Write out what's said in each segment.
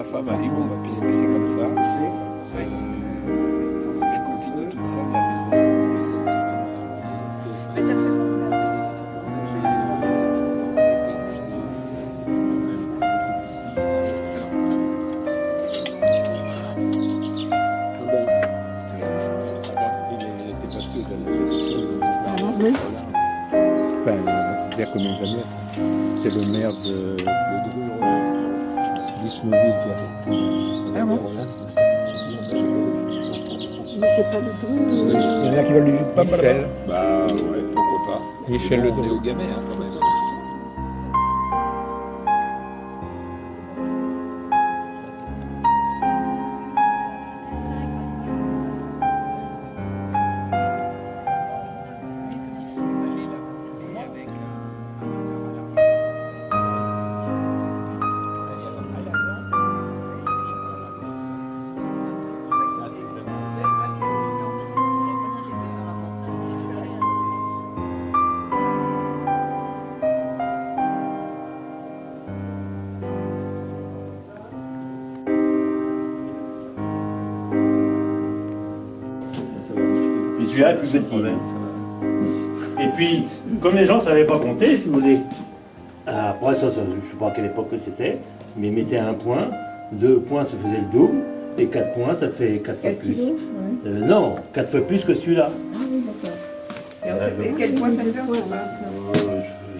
femme a dit bon, bah, puisque c'est comme ça, je continue toute seule la maison. Mais ça fait longtemps. Enfin, dire combien de années, c'était le maire de Disnoville qui a fait. Ah bon? Mais c'est pas le tout. Il y en a qui veulent du jus de pomme. Michel. Bah ouais, pourquoi pas. Michel Le On est Dos. au gamet hein, quand même. Puis celui-là est plus petit. Et puis, comme les gens ne savaient pas compter, si vous voulez, après ça, je ne sais pas à quelle époque que c'était, mais ils mettaient un point, 2 points ça faisait le double, et 4 points ça fait 4 fois plus. Non, 4 fois plus que celui-là. Ah oui, d'accord. Et quel point ça fait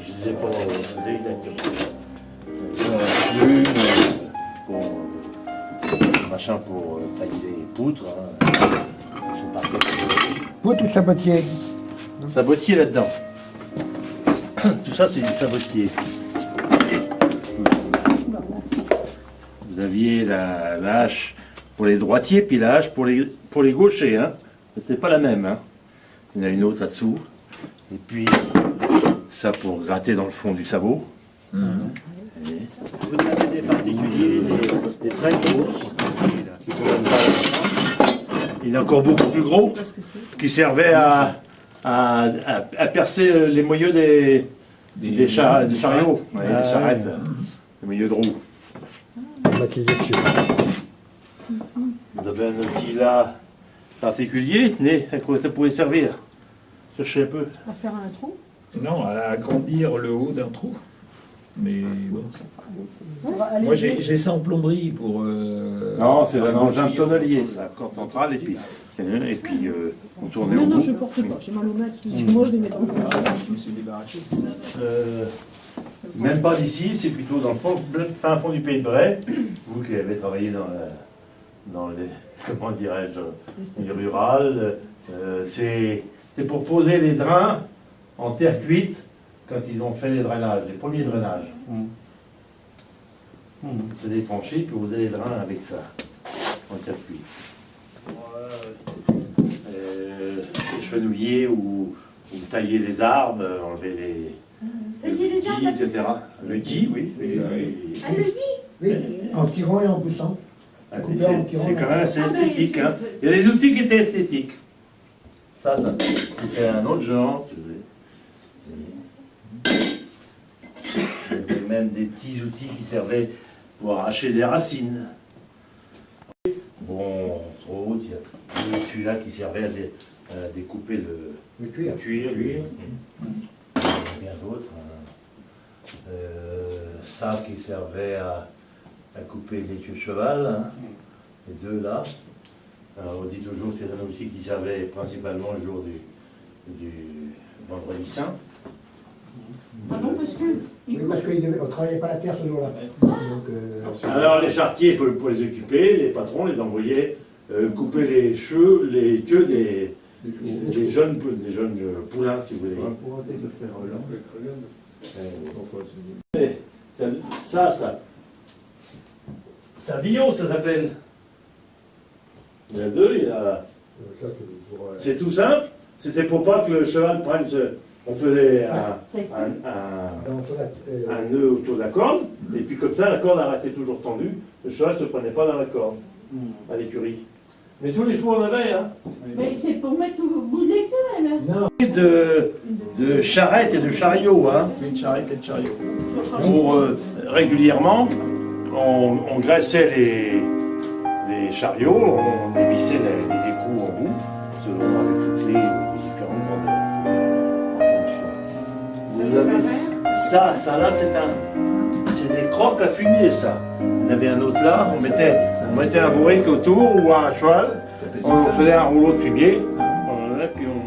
Je ne sais pas exactement. Machin pour tailler les poutres. Hein. Ils sont parquets. Poutre ou sabotier? Sabotier là-dedans. Tout ça, c'est du sabotier. Vous aviez la hache pour les droitiers, puis la hache pour les gauchers. Hein. C'est pas la même. Hein. Il y en a une autre là-dessous. Et puis, ça pour gratter dans le fond du sabot. Vous avez des particuliers, des très grosses, qui sont là-dedans. Il y en a encore beaucoup plus gros, qui servaient à percer les moyeux des chariots, des charrettes, les moyeux de roue. Climatisation. Vous avez un outil là particulier, tenez, à quoi ça pouvait servir? Cherchez un peu. À faire un trou? Non, à agrandir le haut d'un trou. Mais bon. Allez, Moi j'ai ça en plomberie pour. Non, c'est un engin tonnelier, ça, corps central, et puis on tournait au non, bout. je porte pas, j'ai mal au maître, moi je les mets dans le Je me suis débarrassé de ça. Même pas d'ici, c'est plutôt dans le fin fond du Pays de Bray. Vous qui avez travaillé dans les, comment dirais-je, milieu rural, c'est pour poser les drains en terre cuite quand ils ont fait les drainages, les premiers drainages. Vous allez franchir, puis vous avez les drains avec ça, en terre cuite. Les chenouiller ou tailler les arbres, enlever les gui, etc. Le gui, oui. Ah, le gui? Oui, en tirant et en poussant. C'est quand même assez esthétique. Hein. Il y a des outils qui étaient esthétiques. Ça c'était un autre genre, si vous voulez. Il y avait même des petits outils qui servaient pour arracher des racines. Bon, entre autres, il y a celui-là qui servait à découper le cuir. Il y a bien d'autres. Ça qui servait à couper les queues de cheval, hein. Les deux là. Alors, on dit toujours que c'est un outil qui servait principalement le jour du vendredi saint. Pardon, parce que... Oui, parce qu'on ne travaillait pas la terre ce jour-là. Alors les charretiers, il faut pour les occuper, les patrons les envoyaient couper les cheveux, les queues des jeunes poulains, si vous voulez. Ça. C'est un billot, ça s'appelle. Il y en a deux, c'est tout simple. C'était pour pas que le cheval prenne On faisait un nœud autour de la corde, et puis comme ça, la corde a resté toujours tendue. Le cheval ne se prenait pas dans la corde, à l'écurie. Mais tous les chevaux en avaient, hein. Mais c'est pour mettre au bout de l'école. Non. De charrettes et de chariots, hein. Une charrette et de chariot. Pour régulièrement, on graissait les chariots, on dévissait les écrous en bout, selon avec toutes les différentes grandeurs en fonction. Vous avez ça là, c'est des crocs à fumier, ça. Il y en avait un autre là, on mettait un bourrique autour ou un cheval, on faisait un rouleau de fumier, puis on